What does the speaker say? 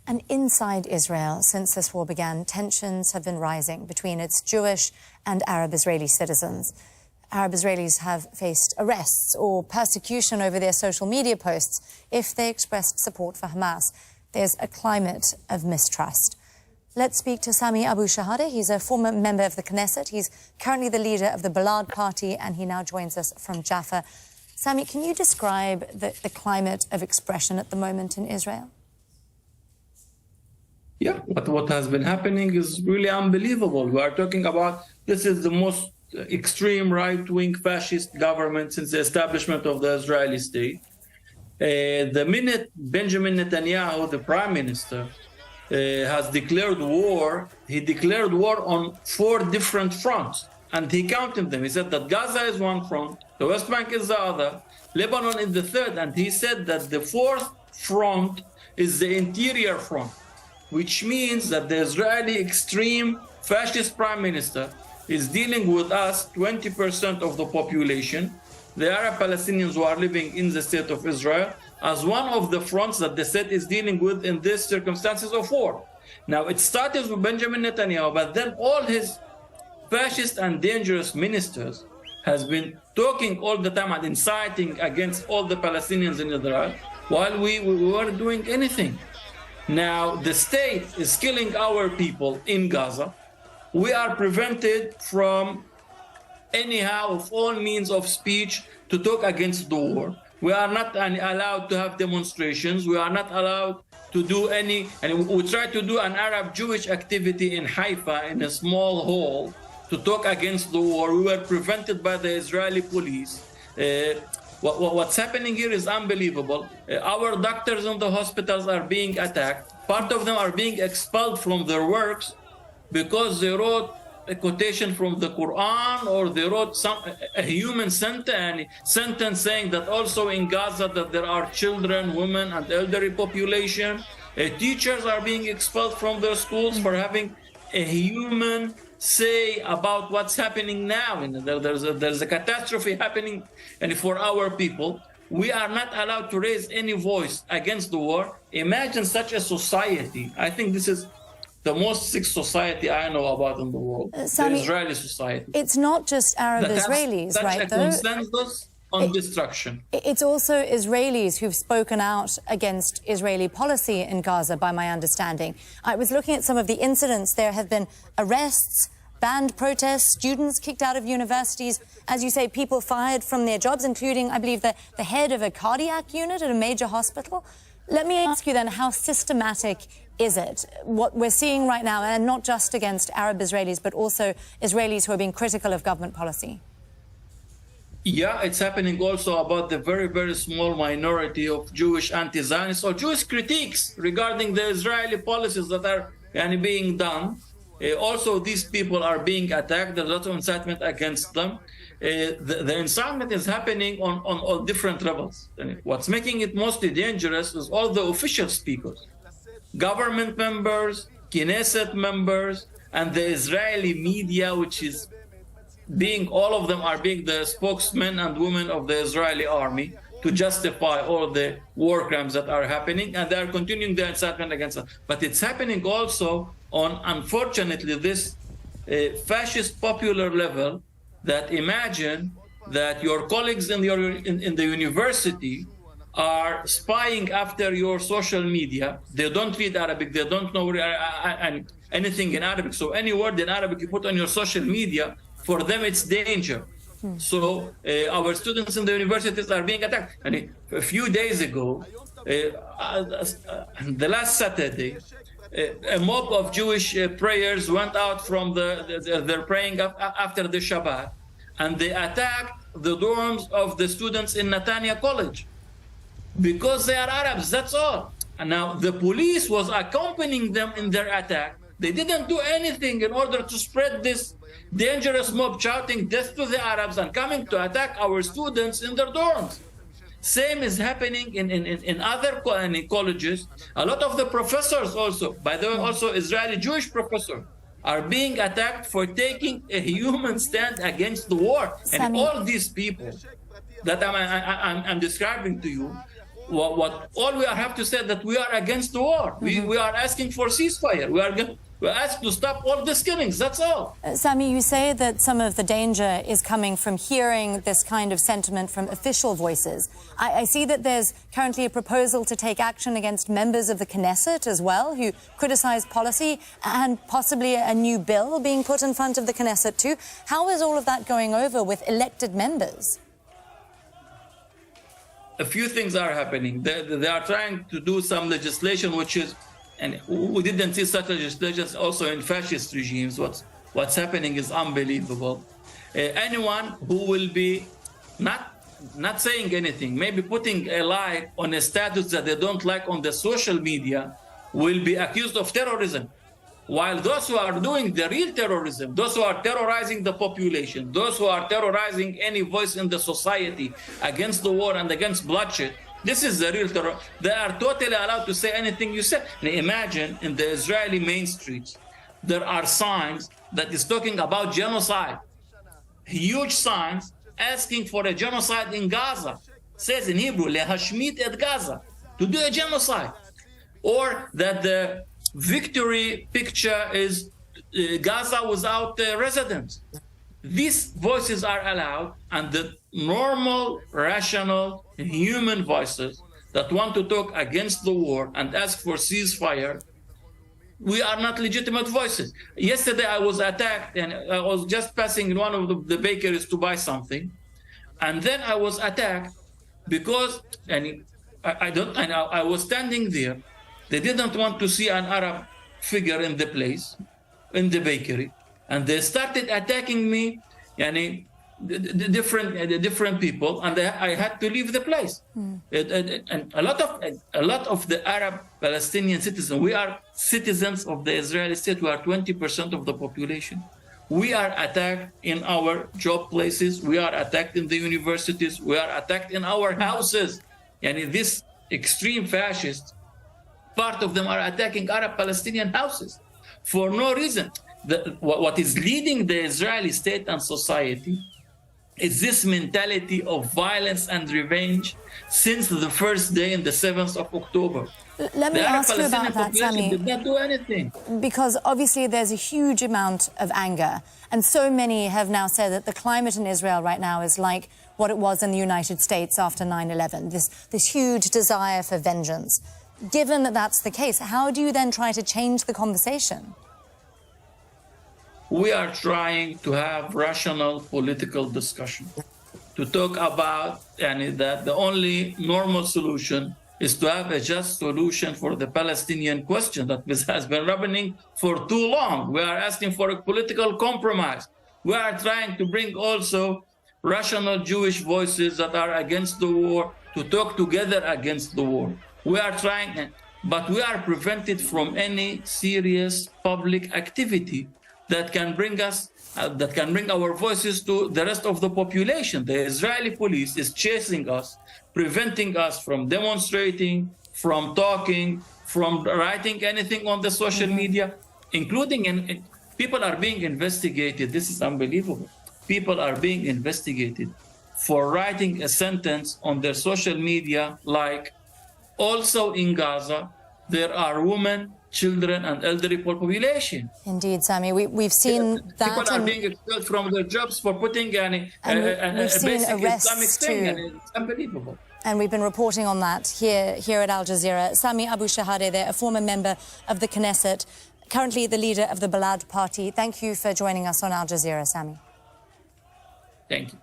And inside Israel, since this war began, tensions have been rising between its Jewish and Arab Israeli citizens. Arab Israelis have faced arrests or persecution over their social media posts if they expressed support for Hamas. There's a climate of mistrust. Let's speak to Sami Abou Shehadeh. He's a former member of the Knesset. He's currently the leader of the Balad party, and he now joins us from Jaffa. Sami, can you describe the climate of expression at the moment in Israel? Yeah, but what has been happening is really unbelievable. We are talking about, this is the most extreme right-wing fascist government since the establishment of the Israeli state. The minute Benjamin Netanyahu, the prime minister, has declared war, he declared war on 4 different fronts. And he counted them. He said that Gaza is one front, the West Bank is the other, Lebanon is the third, and he said that the 4th front is the interior front, which means that the Israeli extreme fascist prime minister is dealing with us, 20% of the population, the Arab Palestinians who are living in the state of Israel, as one of the fronts that the state is dealing with in these circumstances of war. Now, it started with Benjamin Netanyahu, but then all his fascist and dangerous ministers has been talking all the time and inciting against all the Palestinians in Israel while we weren't doing anything. Now, the state is killing our people in Gaza. We are prevented from anyhow of all means of speech to talk against the war. We are not allowed to have demonstrations. We are not allowed to do any, and we tried to do an Arab-Jewish activity in Haifa in a small hall to talk against the war. We were prevented by the Israeli police. What's happening here is unbelievable. Our doctors in the hospitals are being attacked. Part of them are being expelled from their works because they wrote a quotation from the Quran, or they wrote a human sentence saying that also in Gaza that there are children, women, and elderly population. Teachers are being expelled from their schools for having a human say about what's happening now. There's a catastrophe happening, and for our people, we are not allowed to raise any voice against the war. Imagine such a society. I think this is the most sick society I know about in the world, Sami, the Israeli society. It's not just Arab Israelis, right, though? Consensus on destruction. It's also Israelis who've spoken out against Israeli policy in Gaza, by my understanding. I was looking at some of the incidents. There have been arrests, banned protests, students kicked out of universities, as you say, people fired from their jobs, including, I believe, the head of a cardiac unit at a major hospital. Let me ask you then, how systematic is it, what we're seeing right now, and not just against Arab Israelis, but also Israelis who are being critical of government policy? Yeah, it's happening also about the very, very small minority of Jewish anti-Zionists or Jewish critiques regarding the Israeli policies that are being done. Also, these people are being attacked. There's a lot of incitement against them. The incitement is happening on all different levels. What's making it mostly dangerous is all the official speakers, government members, Knesset members, and the Israeli media, which is all of them are being the spokesmen and women of the Israeli army to justify all the war crimes that are happening, and they are continuing the incitement against them. But it's happening also on, unfortunately, this fascist popular level, that imagine that your colleagues in the university are spying after your social media. They don't read Arabic, they don't know anything in Arabic. So any word in Arabic you put on your social media, for them it's danger. So our students in the universities are being attacked. And a few days ago, the last Saturday, a mob of Jewish prayers went out from their praying after the Shabbat, and they attacked the dorms of the students in Netanya College because they are Arabs, that's all. And now the police was accompanying them in their attack. They didn't do anything in order to spread this dangerous mob shouting death to the Arabs and coming to attack our students in their dorms. Same is happening in other colleges. A lot of the professors also, by the way, also Israeli Jewish professors, are being attacked for taking a human stand against the war. Sami. And all these people that I'm describing to you, what all we have to say that we are against the war. We are asking for ceasefire. We're asked to stop all these killings. That's all. Sami, you say that some of the danger is coming from hearing this kind of sentiment from official voices. I see that there's currently a proposal to take action against members of the Knesset as well, who criticize policy, and possibly a new bill being put in front of the Knesset too. How is all of that going over with elected members? A few things are happening. They are trying to do some legislation, which is, and we didn't see such legislation also in fascist regimes. What's happening is unbelievable. Anyone who will be not saying anything, maybe putting a like on a status that they don't like on the social media, will be accused of terrorism. While those who are doing the real terrorism, those who are terrorizing the population, those who are terrorizing any voice in the society against the war and against bloodshed, this is the real terror. They are totally allowed to say anything you say. Now imagine in the Israeli main streets, there are signs that is talking about genocide. Huge signs asking for a genocide in Gaza. Says in Hebrew, lehashmit et Gaza, to do a genocide. Or that the victory picture is Gaza without residents. These voices are allowed, and the normal, rational, human voices that want to talk against the war and ask for ceasefire, we are not legitimate voices. Yesterday I was attacked, and I was just passing in one of the bakeries to buy something, and then I was attacked because, and I was standing there. They didn't want to see an Arab figure in the place, in the bakery, and they started attacking me, the different people, and I had to leave the place. And a lot of the Arab Palestinian citizens, we are citizens of the Israeli state. We are 20% of the population. We are attacked in our job places. We are attacked in the universities. We are attacked in our houses. And this extreme fascists, part of them are attacking Arab Palestinian houses for no reason. What is leading the Israeli state and society is this mentality of violence and revenge since the first day in the 7th of October. Let me ask you about that, Sami. Did not do anything. Because obviously there's a huge amount of anger, and so many have now said that the climate in Israel right now is like what it was in the United States after 9/11, this huge desire for vengeance. Given that that's the case, how do you then try to change the conversation? We are trying to have rational political discussion, to talk about that the only normal solution is to have a just solution for the Palestinian question that has been happening for too long. We are asking for a political compromise. We are trying to bring also rational Jewish voices that are against the war to talk together against the war. We are trying, but we are prevented from any serious public activity that can bring us, that can bring our voices to the rest of the population. The Israeli police is chasing us, preventing us from demonstrating, from talking, from writing anything on the social media, including people are being investigated. This is unbelievable. People are being investigated for writing a sentence on their social media like, also in Gaza, there are women, children, and elderly population. Indeed, Sami, we've seen that. People are being expelled from their jobs for putting a basic Islamic thing, and it's unbelievable. And we've been reporting on that here at Al Jazeera. Sami Abou Shehadeh, there, a former member of the Knesset, currently the leader of the Balad party. Thank you for joining us on Al Jazeera, Sami. Thank you.